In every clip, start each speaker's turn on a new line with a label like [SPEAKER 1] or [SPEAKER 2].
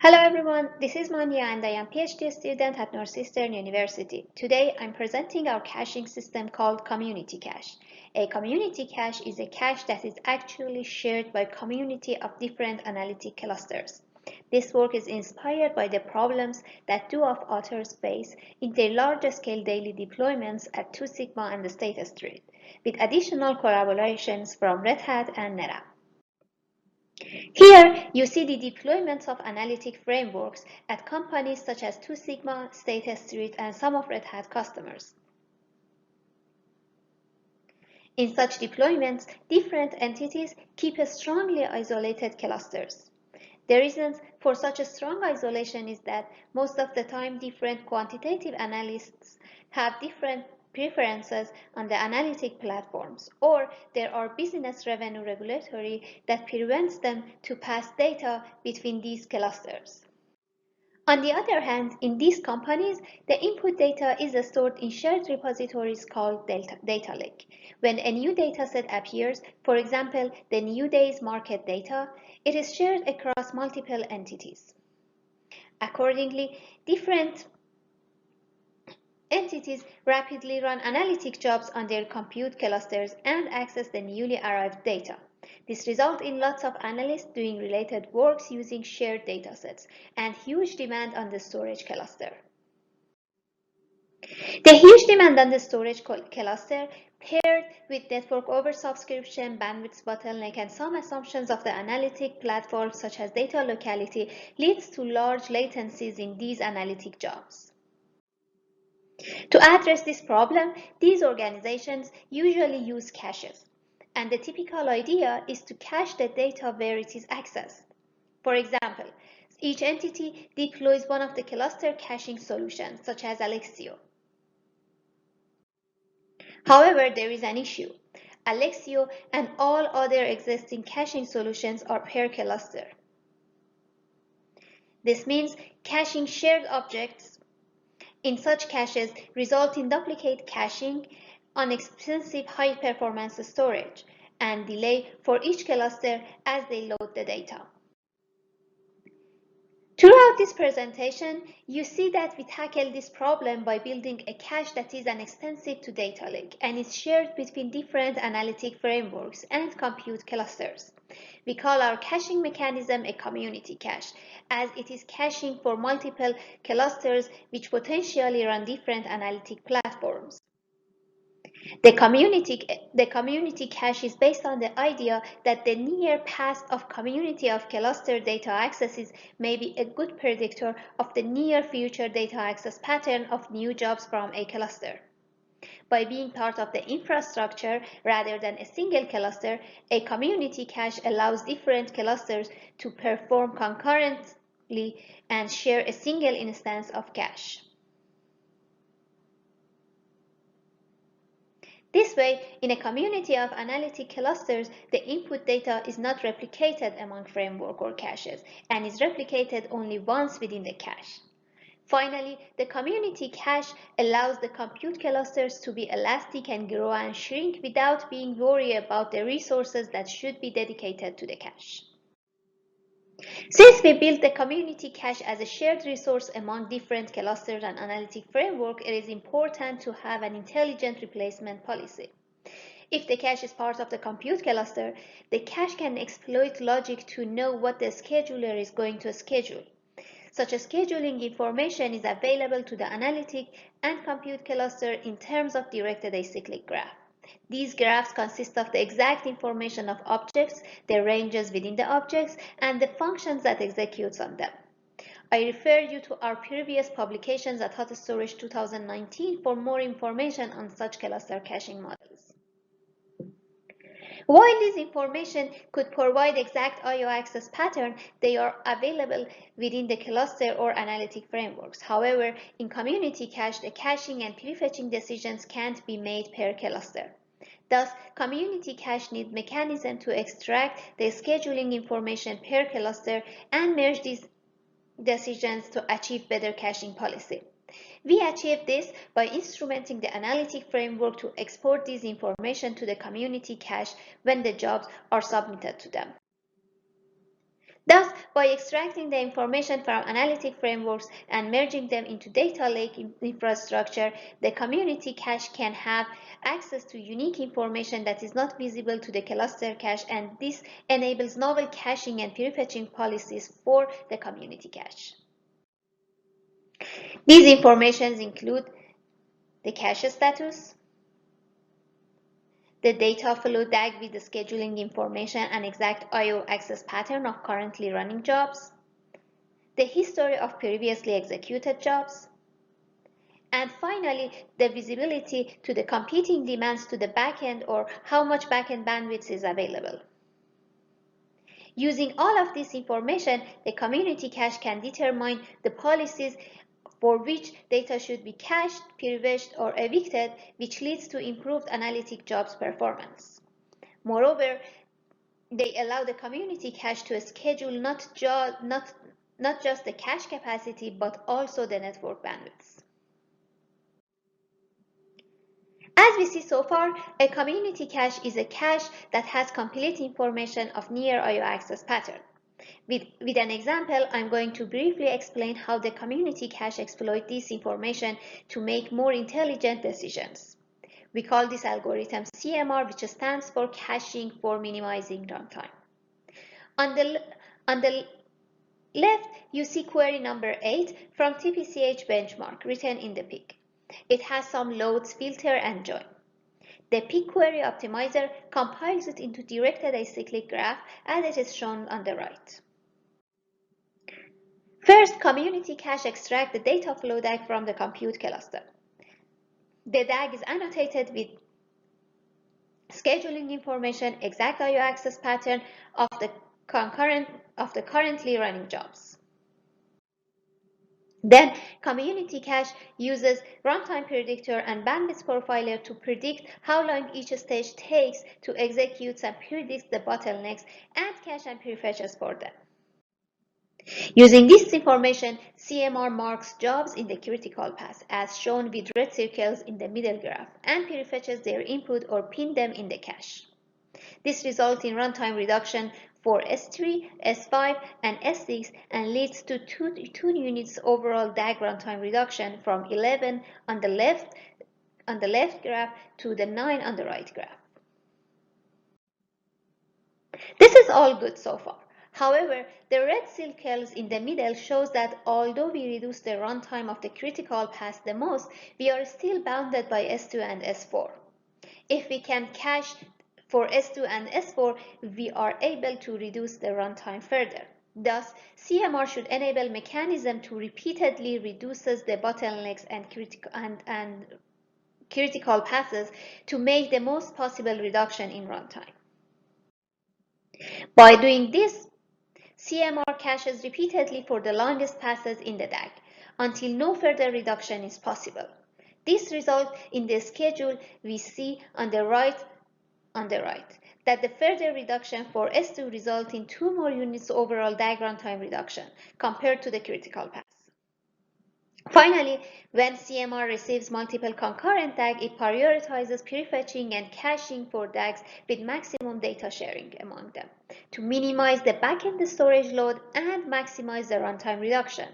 [SPEAKER 1] Hello everyone, this is Mania and I am PhD student at Northeastern University. Today I'm presenting our caching system called Community Cache. A community cache is a cache that is actually shared by a community of different analytic clusters. This work is inspired by the problems that two of authors face in their large-scale daily deployments at TwoSigma and the State Street, with additional collaborations from Red Hat and NetApp. Here, you see the deployments of analytic frameworks at companies such as TwoSigma, State Street, and some of Red Hat customers. In such deployments, different entities keep strongly isolated clusters. The reasons for such a strong isolation is that most of the time different quantitative analysts have different preferences on the analytic platforms, or there are business revenue regulatory that prevents them to pass data between these clusters. On the other hand, in these companies, the input data is stored in shared repositories called data lake. When a new dataset appears, for example, the new day's market data, it is shared across multiple entities. Accordingly, different entities rapidly run analytic jobs on their compute clusters and access the newly arrived data. This results in lots of analysts doing related works using shared datasets and huge demand on the storage cluster. The huge demand on the storage cluster, paired with network oversubscription, bandwidth bottleneck, and some assumptions of the analytic platform such as data locality, leads to large latencies in these analytic jobs. To address this problem, these organizations usually use caches, and the typical idea is to cache the data where it is accessed. For example, each entity deploys one of the cluster caching solutions, such as Alexio. However, there is an issue. Alexio and all other existing caching solutions are per cluster. This means caching shared objects in such caches result in duplicate caching, inexpensive high-performance storage, and delay for each cluster as they load the data. Throughout this presentation, you see that we tackle this problem by building a cache that is extensive to data lake and is shared between different analytic frameworks and compute clusters. We call our caching mechanism a community cache, as it is caching for multiple clusters which potentially run different analytic platforms. The community cache is based on the idea that the near past of community of cluster data accesses may be a good predictor of the near future data access pattern of new jobs from a cluster. By being part of the infrastructure rather than a single cluster, a community cache allows different clusters to perform concurrently and share a single instance of cache. This way, in a community of analytic clusters, the input data is not replicated among framework or caches and is replicated only once within the cache. Finally, the community cache allows the compute clusters to be elastic and grow and shrink without being worried about the resources that should be dedicated to the cache. Since we built the community cache as a shared resource among different clusters and analytic framework, it is important to have an intelligent replacement policy. If the cache is part of the compute cluster, the cache can exploit logic to know what the scheduler is going to schedule. Such a scheduling information is available to the analytic and compute cluster in terms of directed acyclic graph. These graphs consist of the exact information of objects, their ranges within the objects, and the functions that executes on them. I refer you to our previous publications at Hot Storage 2019 for more information on such cluster caching models. While this information could provide exact I/O access pattern, they are available within the cluster or analytic frameworks. However, in community cache, the caching and prefetching decisions can't be made per cluster. Thus, community cache needs mechanism to extract the scheduling information per cluster and merge these decisions to achieve better caching policy. We achieve this by instrumenting the analytic framework to export this information to the community cache when the jobs are submitted to them. Thus, by extracting the information from analytic frameworks and merging them into data lake infrastructure, the community cache can have access to unique information that is not visible to the cluster cache, and this enables novel caching and prefetching policies for the community cache. These informations include the cache status, the data flow DAG with the scheduling information and exact I/O access pattern of currently running jobs, the history of previously executed jobs, and finally, the visibility to the competing demands to the backend or how much backend bandwidth is available. Using all of this information, the community cache can determine the policies for which data should be cached, privileged, or evicted, which leads to improved analytic jobs performance. Moreover, they allow the community cache to schedule not just the cache capacity, but also the network bandwidths. As we see so far, a community cache is a cache that has complete information of near I/O access pattern. With an example, I'm going to briefly explain how the community cache exploits this information to make more intelligent decisions. We call this algorithm CMR, which stands for caching for minimizing runtime. On the left, you see query number 8 from TPC-H benchmark written in the PIC. It has some loads, filter, and join. The PIC query optimizer compiles it into directed acyclic graph as it is shown on the right. First, community cache extracts the data flow DAG from the compute cluster. The DAG is annotated with scheduling information, exact I/O access pattern of the currently running jobs. Then, community cache uses runtime predictor and bandwidth profiler to predict how long each stage takes to execute and predict the bottlenecks and cache and prefetches for them. Using this information, CMR marks jobs in the critical path, as shown with red circles in the middle graph, and prefetches their input or pin them in the cache. This results in runtime reduction for S3, S5, and S6 and leads to 2 units overall DAG runtime reduction from 11 on the left graph to the 9 on the right graph. This is all good so far. However, the red circles in the middle shows that although we reduce the runtime of the critical path the most, we are still bounded by S2 and S4. If we can cache for S2 and S4, we are able to reduce the runtime further. Thus, CMR should enable mechanism to repeatedly reduces the bottlenecks and critical paths to make the most possible reduction in runtime. By doing this, CMR caches repeatedly for the longest passes in the DAG until no further reduction is possible. This results in the schedule we see on the right, that the further reduction for S2 results in 2 more units overall DAG runtime reduction compared to the critical path. Finally, when CMR receives multiple concurrent DAG, it prioritizes prefetching and caching for DAGs with maximum data sharing among them to minimize the backend storage load and maximize the runtime reduction.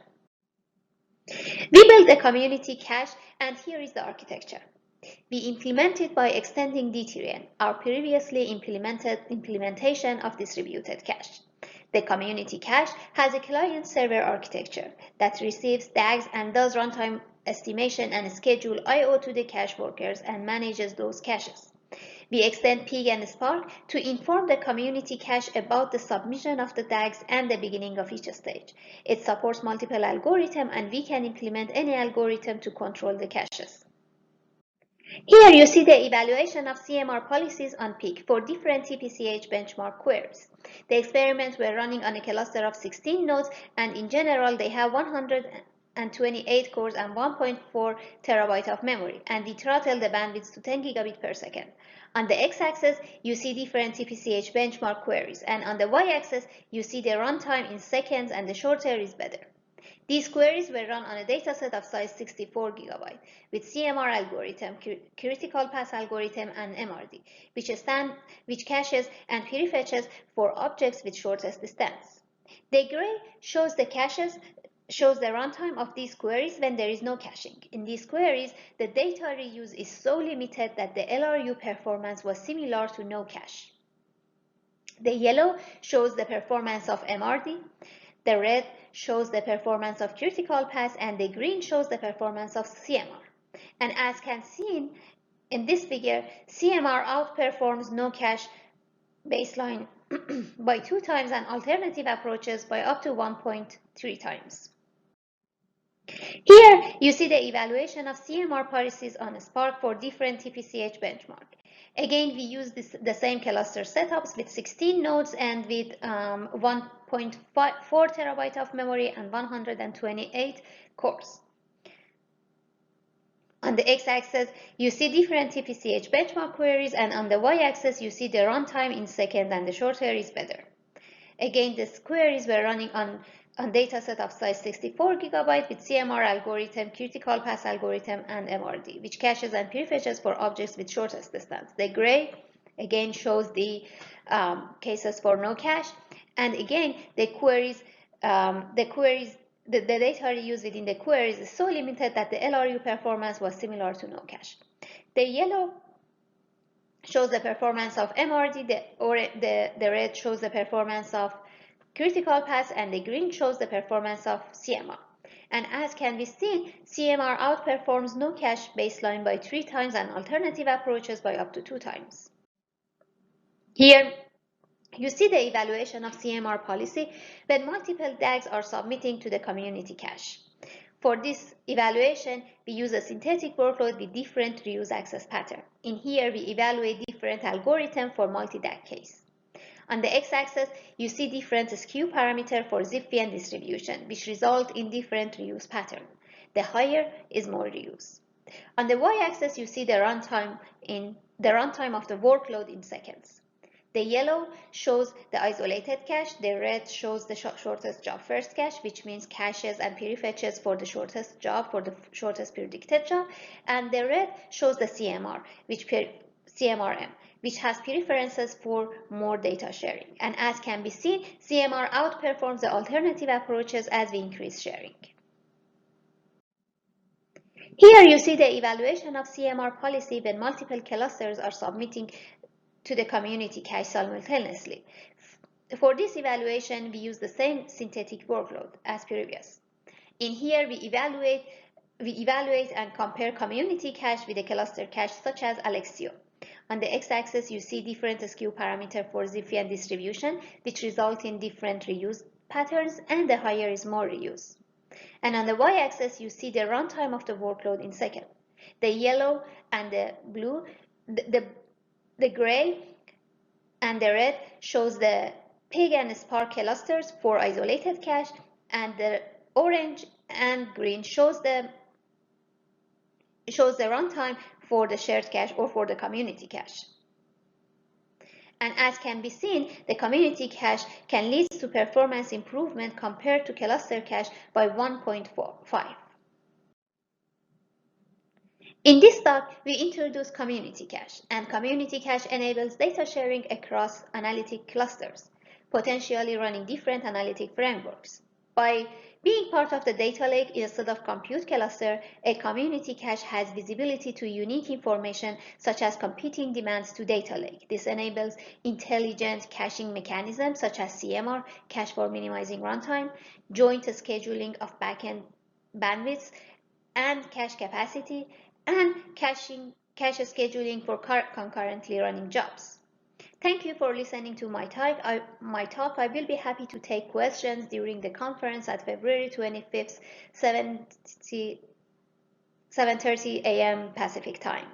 [SPEAKER 1] We built a community cache, and here is the architecture. We implement it by extending DTRN, our previously implemented implementation of distributed cache. The community cache has a client-server architecture that receives DAGs and does runtime estimation and schedule I/O to the cache workers and manages those caches. We extend Pig and Spark to inform the community cache about the submission of the DAGs and the beginning of each stage. It supports multiple algorithms, and we can implement any algorithm to control the caches. Here you see the evaluation of CMR policies on Pig for different TPC-H benchmark queries. The experiments were running on a cluster of 16 nodes, and in general they have 128 cores and 1.4 terabyte of memory, and we throttle the bandwidth to 10 gigabit per second. On the x-axis, you see different TPC-H benchmark queries, and on the y-axis, you see the runtime in seconds, and the shorter is better. These queries were run on a dataset of size 64 GB with CMR algorithm, critical path algorithm, and MRD, which caches and prefetches for objects with shortest distance. The gray shows the caches, shows the runtime of these queries when there is no caching. In these queries, the data reuse is so limited that the LRU performance was similar to no cache. The yellow shows the performance of MRD, the red shows the performance of critical path, and the green shows the performance of CMR. And as can seen in this figure, CMR outperforms no cache baseline by 2 times and alternative approaches by up to 1.3 times. Here, you see the evaluation of CMR policies on Spark for different TPC-H benchmark. Again, we use the same cluster setups with 16 nodes and with 1.4 terabyte of memory and 128 cores. On the x-axis, you see different TPC-H benchmark queries, and on the y-axis, you see the runtime in seconds, and the shorter is better. Again, these queries were running on dataset of size 64 GB with CMR algorithm, critical path algorithm, and MRD, which caches and prefetches for objects with shortest distance. The gray again shows the cases for no cache, and again the data reuse within the queries is so limited that the LRU performance was similar to no cache. The yellow shows the performance of MRD, the red shows the performance of critical path, and the green shows the performance of CMR. And as can be seen, CMR outperforms no cache baseline by 3 times and alternative approaches by up to 2 times. Here, you see the evaluation of CMR policy when multiple DAGs are submitting to the community cache. For this evaluation, we use a synthetic workload with different reuse access pattern. In here, we evaluate different algorithms for multi-DAG case. On the x-axis, you see different skew parameter for Zipf distribution, which result in different reuse pattern. The higher is more reuse. On the y-axis, you see the runtime of the workload in seconds. The yellow shows the isolated cache, the red shows the shortest job first cache, which means caches and prefetches for the shortest job, for the shortest predicted job, and the red shows the CMR, CMR-M, which has preferences for more data sharing. And as can be seen, CMR outperforms the alternative approaches as we increase sharing. Here you see the evaluation of CMR policy when multiple clusters are submitting to the community cache simultaneously. For this evaluation, we use the same synthetic workload as previous. In here, we evaluate and compare community cache with a cluster cache such as Alexio. On the x-axis, you see different skew parameter for Zipf distribution, which result in different reuse patterns, and the higher is more reuse. And on the y-axis, you see the runtime of the workload in seconds. The yellow and the blue, the gray and the red shows the Pig and Spark clusters for isolated cache, and the orange and green shows the runtime for the shared cache or for the community cache. And as can be seen, the community cache can lead to performance improvement compared to cluster cache by 1.5. In this talk, we introduce community cache, and community cache enables data sharing across analytic clusters, potentially running different analytic frameworks. By being part of the data lake instead of compute cluster, a community cache has visibility to unique information such as competing demands to data lake. This enables intelligent caching mechanisms such as CMR, cache for minimizing runtime, joint scheduling of backend bandwidths and cache capacity, and cache scheduling for concurrently running jobs. Thank you for listening to my talk. I will be happy to take questions during the conference at February 25th, 7:30 a.m. Pacific time.